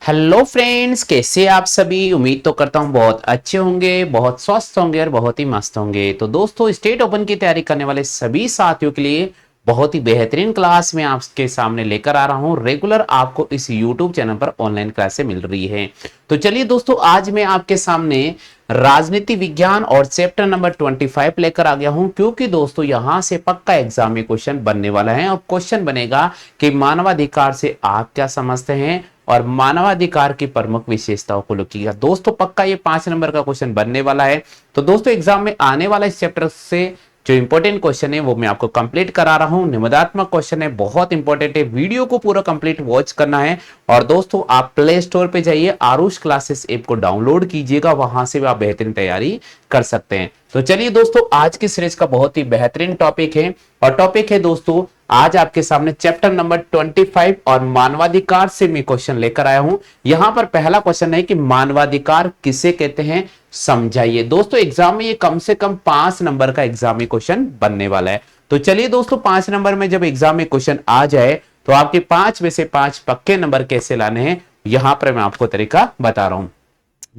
Hello friends, कैसे आप सभी। उम्मीद तो करता हूँ बहुत अच्छे होंगे, बहुत स्वस्थ होंगे और बहुत ही मस्त होंगे। तो दोस्तों, स्टेट ओपन की तैयारी करने वाले सभी साथियों के लिए बहुत ही बेहतरीन क्लास में आपके सामने लेकर आ रहा हूँ। रेगुलर आपको इस यूट्यूब चैनल पर ऑनलाइन क्लासें मिल रही है। तो चलिए दोस्तों, आज मैं आपके सामने राजनीति विज्ञान और चैप्टर नंबर 25 लेकर आ गया हूं, क्योंकि दोस्तों यहां से पक्का एग्जाम में क्वेश्चन बनने वाला है। और क्वेश्चन बनेगा कि मानवाधिकार से आप क्या समझते हैं और मानवाधिकार की प्रमुख विशेषताओं को लिखिएगा। दोस्तों पक्का ये 5 नंबर का क्वेश्चन बनने वाला है। तो दोस्तों एग्जाम में आने वाला इस चैप्टर से जो इंपॉर्टेंट क्वेश्चन है वो मैं आपको कंप्लीट करा रहा हूं। निबंधात्मक क्वेश्चन है, बहुत इंपॉर्टेंट है। वीडियो को पूरा कंप्लीट वॉच करना है। और दोस्तों आप प्ले स्टोर पे जाइए, आरुष क्लासेस ऐप को डाउनलोड कीजिएगा, वहां से भी आप बेहतरीन तैयारी कर सकते हैं। तो चलिए दोस्तों, आज की सीरीज का बहुत ही बेहतरीन टॉपिक है। और टॉपिक है दोस्तों, आज आपके सामने चैप्टर नंबर 25 और मानवाधिकार से मैं क्वेश्चन लेकर आया हूं। यहां पर पहला क्वेश्चन है कि मानवाधिकार किसे कहते हैं, समझाइए। दोस्तों एग्जाम में ये कम से कम 5 नंबर का एग्जाम में क्वेश्चन बनने वाला है। तो चलिए दोस्तों, 5 नंबर में जब एग्जाम में क्वेश्चन आ जाए तो आपके 5 में से 5 पक्के नंबर कैसे लाने हैं, यहां पर मैं आपको तरीका बता रहा हूं।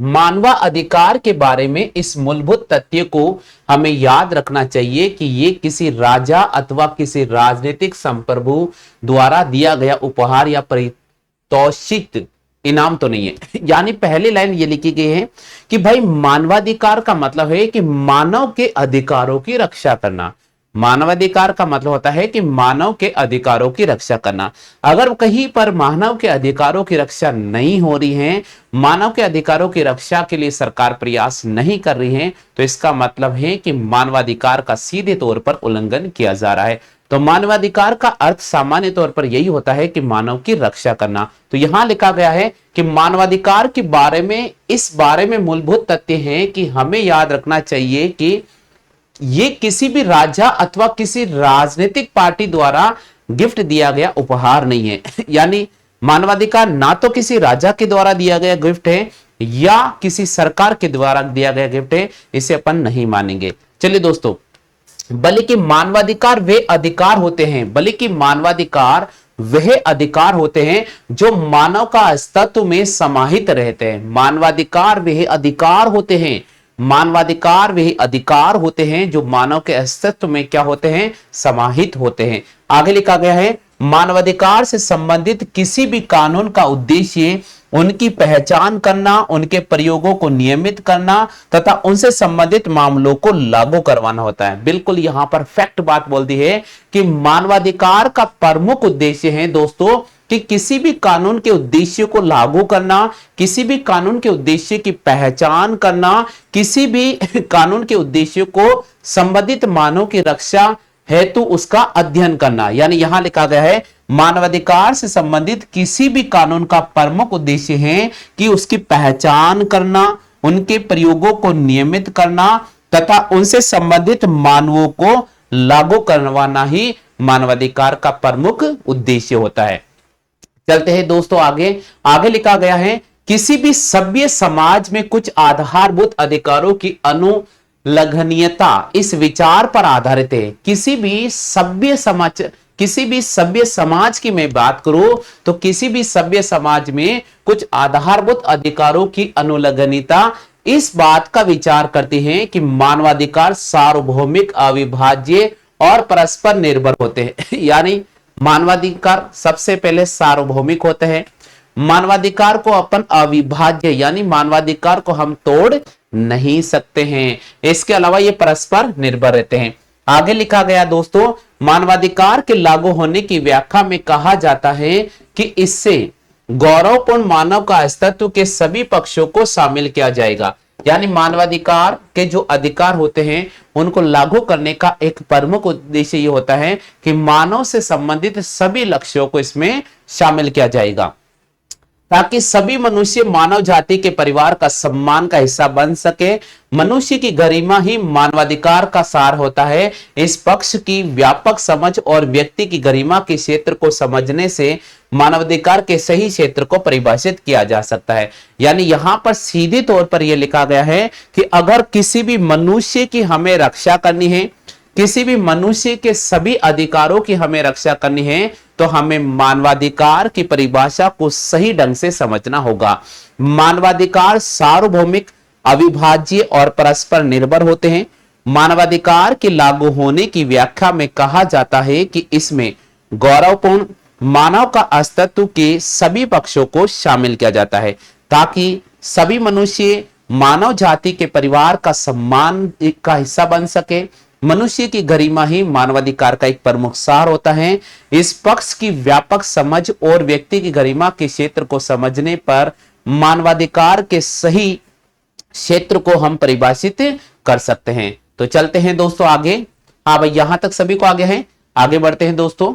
मानवाधिकार के बारे में इस मूलभूत तथ्य को हमें याद रखना चाहिए कि ये किसी राजा अथवा किसी राजनीतिक संप्रभु द्वारा दिया गया उपहार या पारितोषिक इनाम तो नहीं है। यानी पहली लाइन ये लिखी गई है कि भाई मानवाधिकार का मतलब है कि मानव के अधिकारों की रक्षा करना। मानवाधिकार का मतलब होता है कि मानव के अधिकारों की रक्षा करना। अगर कहीं पर मानव के अधिकारों की रक्षा नहीं हो रही है, मानव के अधिकारों की रक्षा के लिए सरकार प्रयास नहीं कर रही है, तो इसका मतलब है कि मानवाधिकार का सीधे तौर पर उल्लंघन किया जा रहा है। तो मानवाधिकार का अर्थ सामान्य तौर पर यही होता है कि मानव की रक्षा करना। तो यहां लिखा गया है कि मानवाधिकार के बारे में, इस बारे में मूलभूत तथ्य है कि हमें याद रखना चाहिए कि ये किसी भी राजा अथवा किसी राजनीतिक पार्टी द्वारा गिफ्ट दिया गया उपहार नहीं है। यानी मानवाधिकार ना तो किसी राजा के द्वारा दिया गया गिफ्ट है या किसी सरकार के द्वारा दिया गया गिफ्ट है, इसे अपन नहीं मानेंगे। चलिए दोस्तों, बल्कि मानवाधिकार वे अधिकार होते हैं, बल्कि मानवाधिकार वह अधिकार होते हैं जो मानव का अस्तित्व में समाहित रहते हैं। मानवाधिकार वह अधिकार होते हैं, मानवाधिकार वह अधिकार होते हैं जो मानव के अस्तित्व में क्या होते हैं, समाहित होते हैं। आगे लिखा गया है, मानवाधिकार से संबंधित किसी भी कानून का उद्देश्य उनकी पहचान करना, उनके प्रयोगों को नियमित करना तथा उनसे संबंधित मामलों को लागू करवाना होता है। बिल्कुल यहां पर फैक्ट बात बोल दी है कि मानवाधिकार का प्रमुख उद्देश्य है दोस्तों कि किसी भी कानून के उद्देश्य को लागू करना, किसी भी कानून के उद्देश्य की पहचान करना, किसी भी कानून के उद्देश्य को संबंधित मानव की रक्षा हेतु उसका अध्ययन करना। यानी यहां लिखा गया है मानवाधिकार से संबंधित किसी भी कानून का प्रमुख उद्देश्य है कि उसकी पहचान करना, उनके प्रयोगों को नियमित करना तथा उनसे संबंधित मानवों को लागू करवाना ही मानवाधिकार का प्रमुख उद्देश्य होता है। चलते हैं दोस्तों आगे। आगे लिखा गया है, किसी भी सभ्य समाज में कुछ आधारभूत अधिकारों की अनुलंघनीयता इस विचार पर आधारित है। किसी भी सभ्य समाज की मैं बात करूं तो किसी भी सभ्य समाज में कुछ आधारभूत अधिकारों की अनुलंघनीयता इस बात का विचार करती है कि मानवाधिकार सार्वभौमिक, अविभाज्य और परस्पर निर्भर होते हैं। यानी मानवाधिकार सबसे पहले सार्वभौमिक होते हैं, मानवाधिकार को अपन अविभाज्य यानी मानवाधिकार को हम तोड़ नहीं सकते हैं, इसके अलावा ये परस्पर निर्भर रहते हैं। आगे लिखा गया दोस्तों, मानवाधिकार के लागू होने की व्याख्या में कहा जाता है कि इससे गौरवपूर्ण मानव का अस्तित्व के सभी पक्षों को शामिल किया जाएगा। यानी मानवाधिकार के जो अधिकार होते हैं उनको लागू करने का एक प्रमुख उद्देश्य ये होता है कि मानव से संबंधित सभी लक्ष्यों को इसमें शामिल किया जाएगा ताकि सभी मनुष्य मानव जाति के परिवार का सम्मान का हिस्सा बन सके। मनुष्य की गरिमा ही मानवाधिकार का सार होता है। इस पक्ष की व्यापक समझ और व्यक्ति की गरिमा के क्षेत्र को समझने से मानवाधिकार के सही क्षेत्र को परिभाषित किया जा सकता है। यानी यहां पर सीधे तौर पर यह लिखा गया है कि अगर किसी भी मनुष्य की हमें रक्षा करनी है, किसी भी मनुष्य के सभी अधिकारों की हमें रक्षा करनी है तो हमें मानवाधिकार की परिभाषा को सही ढंग से समझना होगा। मानवाधिकार सार्वभौमिक, अविभाज्य और परस्पर निर्भर होते हैं। मानवाधिकार के लागू होने की व्याख्या में कहा जाता है कि इसमें गौरवपूर्ण मानव का अस्तित्व के सभी पक्षों को शामिल किया जाता है ताकि सभी मनुष्य मानव जाति के परिवार का सम्मान का हिस्सा बन सके। मनुष्य की गरिमा ही मानवाधिकार का एक प्रमुख सार होता है। इस पक्ष की व्यापक समझ और व्यक्ति की गरिमा के क्षेत्र को समझने पर मानवाधिकार के सही क्षेत्र को हम परिभाषित कर सकते हैं। तो चलते हैं दोस्तों आगे। हाँ भाई, यहां तक सभी को आगे हैं, आगे बढ़ते हैं दोस्तों।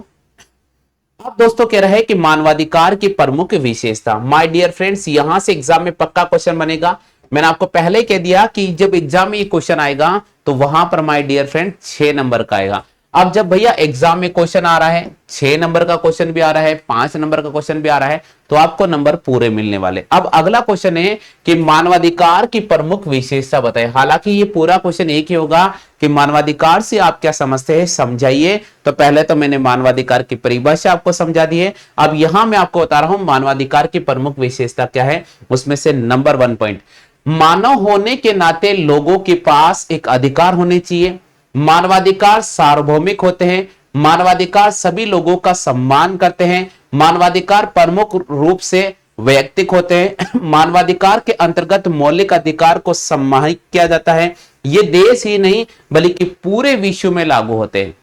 अब दोस्तों कह रहे हैं कि मानवाधिकार की प्रमुख विशेषता। माय डियर फ्रेंड्स, यहां से एग्जाम में पक्का क्वेश्चन बनेगा। मैंने आपको पहले कह दिया कि जब एग्जाम में ये क्वेश्चन आएगा तो वहां पर माय डियर फ्रेंड 6 नंबर का आएगा। अब जब भैया एग्जाम में क्वेश्चन आ रहा है, 6 नंबर का क्वेश्चन भी आ रहा है, 5 नंबर का क्वेश्चन भी आ रहा है, तो आपको नंबर पूरे मिलने वाले। अब अगला क्वेश्चन है कि मानवाधिकार की प्रमुख विशेषता बताए। हालांकि ये पूरा क्वेश्चन एक ही होगा कि मानवाधिकार से आप क्या समझते हैं, समझाइए। तो पहले तो मैंने मानवाधिकार की परिभाषा आपको समझा दी है। अब यहां मैं आपको बता रहा हूं मानवाधिकार की प्रमुख विशेषता क्या है। उसमें से नंबर 1 पॉइंट, मानव होने के नाते लोगों के पास एक अधिकार होने चाहिए। मानवाधिकार सार्वभौमिक होते हैं। मानवाधिकार सभी लोगों का सम्मान करते हैं। मानवाधिकार प्रमुख रूप से वैयक्तिक होते हैं। मानवाधिकार के अंतर्गत मौलिक अधिकार को सम्मानित किया जाता है। ये देश ही नहीं बल्कि पूरे विश्व में लागू होते हैं।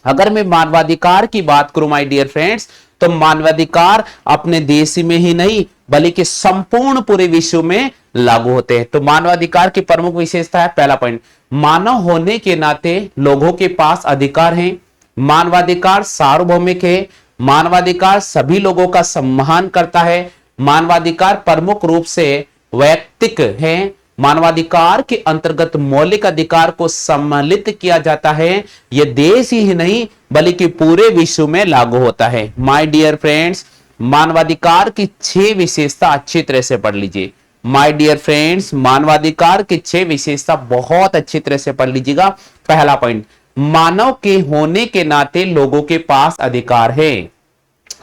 अगर मैं मानवाधिकार की बात करूं माय डियर फ्रेंड्स, तो मानवाधिकार अपने देश में ही नहीं बल्कि संपूर्ण पूरे विश्व में लागू होते हैं। तो मानवाधिकार की प्रमुख विशेषता है, पहला पॉइंट, मानव होने के नाते लोगों के पास अधिकार हैं। मानवाधिकार सार्वभौमिक है। मानवाधिकार सभी लोगों का सम्मान करता है। मानवाधिकार प्रमुख रूप से वैयक्तिक है। मानवाधिकार के अंतर्गत मौलिक अधिकार को सम्मिलित किया जाता है। यह देश ही नहीं बल्कि पूरे विश्व में लागू होता है। माय डियर फ्रेंड्स, मानवाधिकार की 6 विशेषता अच्छी तरह से पढ़ लीजिए। माय डियर फ्रेंड्स, मानवाधिकार की 6 विशेषता बहुत अच्छी तरह से पढ़ लीजिएगा। पहला पॉइंट, मानव के होने के नाते लोगों के पास अधिकार है।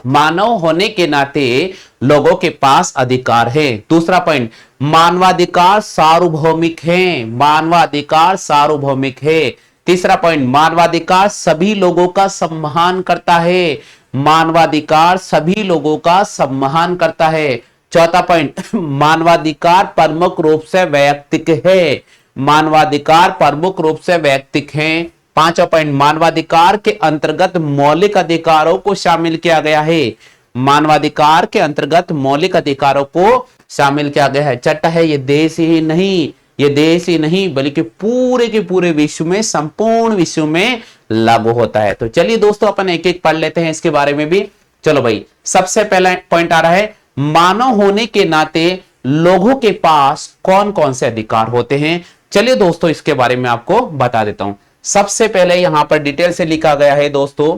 मानव होने के नाते लोगों के पास अधिकार है। दूसरा पॉइंट, मानवाधिकार सार्वभौमिक है। मानवाधिकार सार्वभौमिक है। तीसरा पॉइंट, मानवाधिकार सभी लोगों का सम्मान करता है। मानवाधिकार सभी लोगों का सम्मान करता है। चौथा पॉइंट, मानवाधिकार प्रमुख रूप से वैयक्तिक है। मानवाधिकार प्रमुख रूप से वैयक्तिक है। पांचवा पॉइंट, मानवाधिकार के अंतर्गत मौलिक अधिकारों को शामिल किया गया है। मानवाधिकार के अंतर्गत मौलिक अधिकारों को शामिल किया गया है। छठा है, ये देश ही नहीं बल्कि पूरे के पूरे विश्व में, संपूर्ण विश्व में लागू होता है। तो चलिए दोस्तों, अपन एक एक पढ़ लेते हैं इसके बारे में भी। चलो भाई, सबसे पहला पॉइंट आ रहा है, मानव होने के नाते लोगों के पास कौन कौन से अधिकार होते हैं। चलिए दोस्तों, इसके बारे में आपको बता देता हूं। सबसे पहले यहां पर डिटेल से लिखा गया है दोस्तों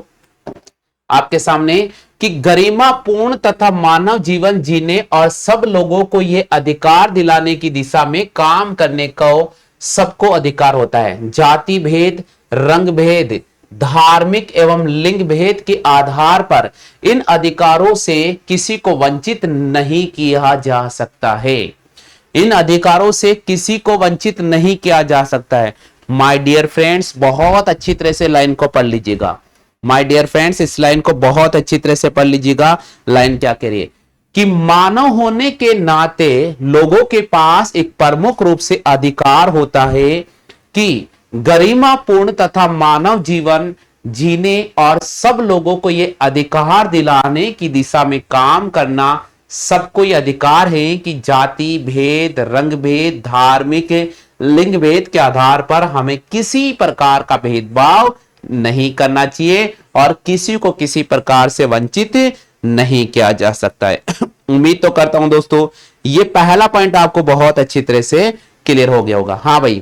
आपके सामने कि गरिमापूर्ण तथा मानव जीवन जीने और सब लोगों को यह अधिकार दिलाने की दिशा में काम करने को सबको अधिकार होता है। जाति भेद, रंग भेद, धार्मिक एवं लिंग भेद के आधार पर इन अधिकारों से किसी को वंचित नहीं किया जा सकता है। इन अधिकारों से किसी को वंचित नहीं किया जा सकता है। माय डियर फ्रेंड्स, बहुत अच्छी तरह से लाइन को पढ़ लीजिएगा। माय डियर फ्रेंड्स, इस लाइन को बहुत अच्छी तरह से पढ़ लीजिएगा। लाइन क्या कह रही है कि मानव होने के नाते लोगों के पास एक प्रमुख रूप से अधिकार होता है कि गरिमापूर्ण तथा मानव जीवन जीने और सब लोगों को यह अधिकार दिलाने की दिशा में काम करना सबको यह अधिकार है कि जाति भेद, रंग भेद, धार्मिक लिंग भेद के आधार पर हमें किसी प्रकार का भेदभाव नहीं करना चाहिए और किसी को किसी प्रकार से वंचित नहीं किया जा सकता है। उम्मीद तो करता हूं दोस्तों ये पहला पॉइंट आपको बहुत अच्छी तरह से क्लियर हो गया होगा। हाँ भाई,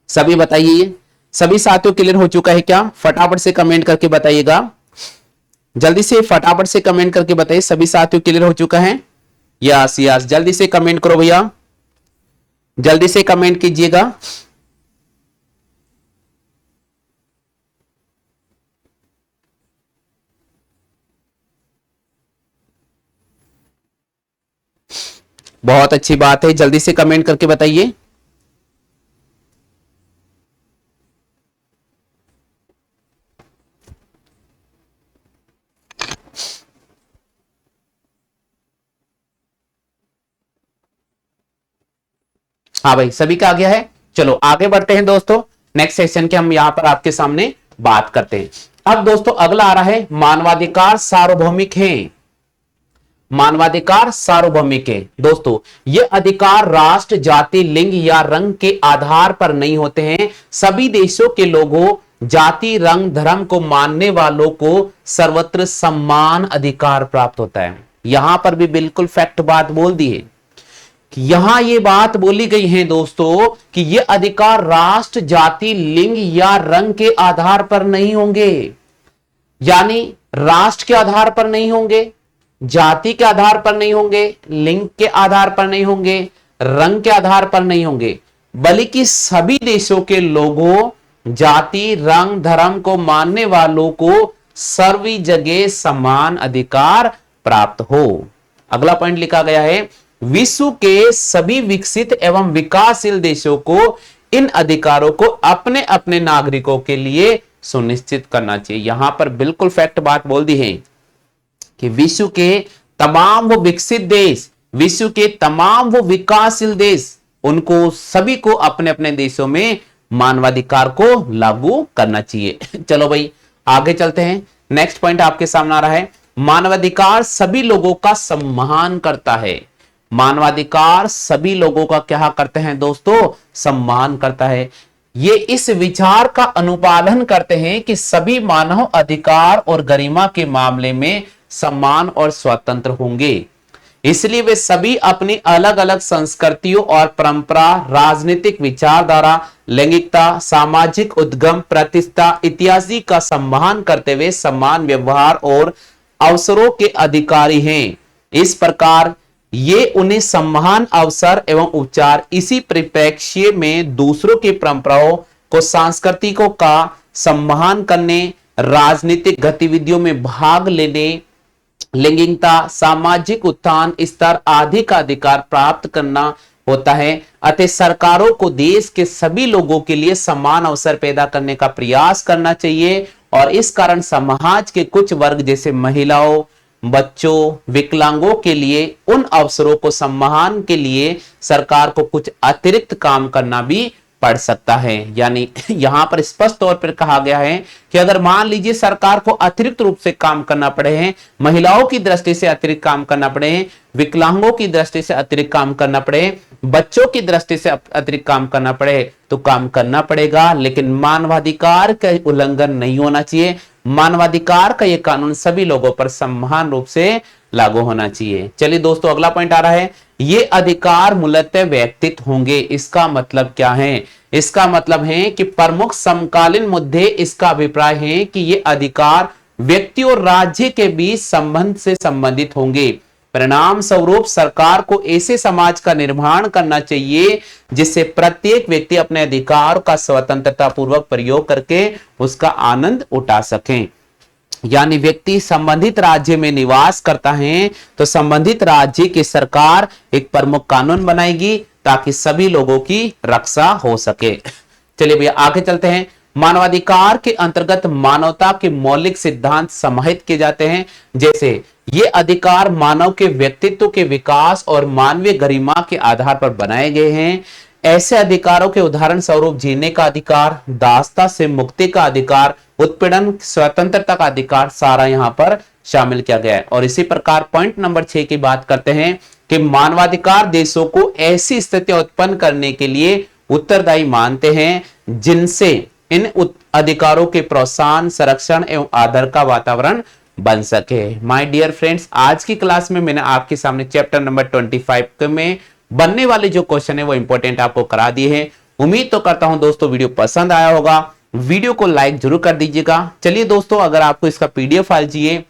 सभी बताइए, सभी साथियों क्लियर हो चुका है क्या? फटाफट से कमेंट करके बताइएगा, जल्दी से फटाफट से कमेंट करके बताइए सभी साथियों क्लियर हो चुका है। यस यस, जल्दी से कमेंट करो भैया, जल्दी से कमेंट कीजिएगा। बहुत अच्छी बात है, जल्दी से कमेंट करके बताइए। हाँ भाई, सभी का आ गया है। चलो आगे बढ़ते हैं दोस्तों, नेक्स्ट सेशन के हम यहां पर आपके सामने बात करते हैं। अब दोस्तों अगला आ रहा है, मानवाधिकार सार्वभौमिक हैं। मानवाधिकार सार्वभौमिक है दोस्तों, ये अधिकार राष्ट्र, जाति, लिंग या रंग के आधार पर नहीं होते हैं। सभी देशों के लोगों, जाति, रंग, धर्म को मानने वालों को सर्वत्र समान अधिकार प्राप्त होता है। यहां पर भी बिल्कुल फैक्ट बात बोल दी है, यहां ये बात बोली गई है दोस्तों कि ये अधिकार राष्ट्र, जाति, लिंग या रंग के आधार पर नहीं होंगे। यानी राष्ट्र के आधार पर नहीं होंगे, जाति के आधार पर नहीं होंगे, लिंग के आधार पर नहीं होंगे, रंग के आधार पर नहीं होंगे, बल्कि सभी देशों के लोगों, जाति, रंग, धर्म को मानने वालों को सर्वी जगह समान अधिकार प्राप्त हो। अगला पॉइंट लिखा गया है, विश्व के सभी विकसित एवं विकासशील देशों को इन अधिकारों को अपने अपने नागरिकों के लिए सुनिश्चित करना चाहिए। यहां पर बिल्कुल फैक्ट बात बोल दी है कि विश्व के तमाम वो विकसित देश, विश्व के तमाम वो विकासशील देश, उनको सभी को अपने अपने देशों में मानवाधिकार को लागू करना चाहिए। चलो भाई आगे चलते हैं, नेक्स्ट पॉइंट आपके सामने आ रहा है, मानवाधिकार सभी लोगों का सम्मान करता है। मानवाधिकार सभी लोगों का क्या करते हैं दोस्तों, सम्मान करता है। ये इस विचार का अनुपालन करते हैं कि सभी मानव अधिकार और गरिमा के मामले में समान और स्वतंत्र होंगे। इसलिए वे सभी अपनी अलग अलग संस्कृतियों और परंपरा, राजनीतिक विचारधारा, लैंगिकता, सामाजिक उद्गम, प्रतिष्ठा इत्यादि का सम्मान करते हुए समान व्यवहार और अवसरों के अधिकारी हैं। इस प्रकार ये उन्हें सम्मान, अवसर एवं उपचार इसी परिप्रेक्ष्य में दूसरों की परंपराओं को, सांस्कृतिकों का सम्मान करने, राजनीतिक गतिविधियों में भाग लेने, लैंगिकता, सामाजिक उत्थान स्तर आदि का अधिकार प्राप्त करना होता है। अतः सरकारों को देश के सभी लोगों के लिए समान अवसर पैदा करने का प्रयास करना चाहिए और इस कारण समाज के कुछ वर्ग जैसे महिलाओं, बच्चों, विकलांगों के लिए उन अवसरों को सम्मान के लिए सरकार को कुछ अतिरिक्त काम करना भी पड़ सकता है। यानी यहां पर स्पष्ट तौर पर कहा गया है कि अगर मान लीजिए सरकार को अतिरिक्त रूप से काम करना पड़े हैं, महिलाओं की दृष्टि से अतिरिक्त काम करना पड़े हैं, विकलांगों की दृष्टि से अतिरिक्त काम करना पड़े, बच्चों की दृष्टि से अतिरिक्त काम करना पड़े, तो काम करना पड़ेगा, लेकिन मानवाधिकार का उल्लंघन नहीं होना चाहिए। मानवाधिकार का यह कानून सभी लोगों पर समान रूप से लागू होना चाहिए। चलिए दोस्तों अगला पॉइंट आ रहा है, ये अधिकार मूलतः व्यक्तित होंगे। इसका मतलब क्या है? इसका मतलब है कि प्रमुख समकालीन मुद्दे इसका अभिप्राय है कि ये अधिकार व्यक्ति और राज्य के बीच संबंध से संबंधित होंगे। परिणाम स्वरूप सरकार को ऐसे समाज का निर्माण करना चाहिए जिससे प्रत्येक व्यक्ति अपने अधिकार का स्वतंत्रता पूर्वक प्रयोग करके उसका आनंद उठा सकें। यानी व्यक्ति संबंधित राज्य में निवास करता है तो संबंधित राज्य की सरकार एक प्रमुख कानून बनाएगी ताकि सभी लोगों की रक्षा हो सके। चलिए भैया आगे चलते हैं। मानवाधिकार के अंतर्गत मानवता के मौलिक सिद्धांत समाहित किए जाते हैं। जैसे ये अधिकार मानव के व्यक्तित्व के विकास और मानवीय गरिमा के आधार पर बनाए गए हैं। ऐसे अधिकारों के उदाहरण स्वरूप जीने का अधिकार, दासता से मुक्ति का अधिकार, उत्पीड़न, स्वतंत्रता का अधिकार सारा यहां पर शामिल किया गया है। और इसी प्रकार पॉइंट नंबर 6 की बात करते हैं कि मानवाधिकार देशों को ऐसी स्थिति उत्पन्न करने के लिए उत्तरदायी मानते हैं जिनसे इन अधिकारों के प्रोत्साहन, संरक्षण एवं आदर का वातावरण बन सके। माय डियर फ्रेंड्स, आज की क्लास में मैंने आपके सामने चैप्टर नंबर 25 में बनने वाले जो क्वेश्चन है वो इंपॉर्टेंट आपको करा दिए हैं। उम्मीद तो करता हूं दोस्तों वीडियो पसंद आया होगा। वीडियो को लाइक जरूर कर दीजिएगा। चलिए दोस्तों, अगर आपको इसका पीडीएफ फाइल चाहिए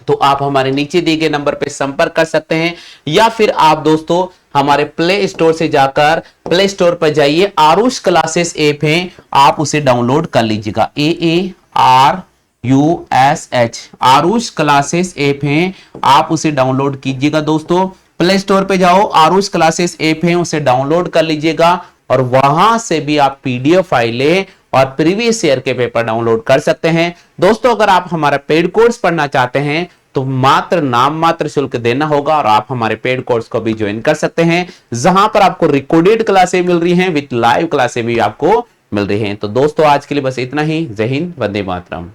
तो आप हमारे नीचे दिए गए नंबर पे संपर्क कर सकते हैं, या फिर आप दोस्तों हमारे प्ले स्टोर से जाकर प्ले स्टोर पर जाइए, आरुष क्लासेस ऐप है, आप उसे डाउनलोड कर लीजिएगा। AARUSH USH Aarush classes app है, आप उसे डाउनलोड कीजिएगा दोस्तों। प्ले स्टोर पे जाओ, आरुष क्लासेस ऐप है, उसे डाउनलोड कर लीजिएगा और वहां से भी आप PDF फाइलें और प्रीवियस ईयर के पेपर डाउनलोड कर सकते हैं। दोस्तों अगर आप हमारा पेड कोर्स पढ़ना चाहते हैं तो मात्र नाम मात्र शुल्क देना होगा और आप हमारे पेड कोर्स को भी ज्वाइन कर सकते हैं, जहां पर आपको रिकॉर्डेड क्लासें मिल रही हैं, विद लाइव क्लासें भी आपको मिल रही हैं। तो दोस्तों आज के लिए बस इतना ही। जय हिंद, वंदे मातरम।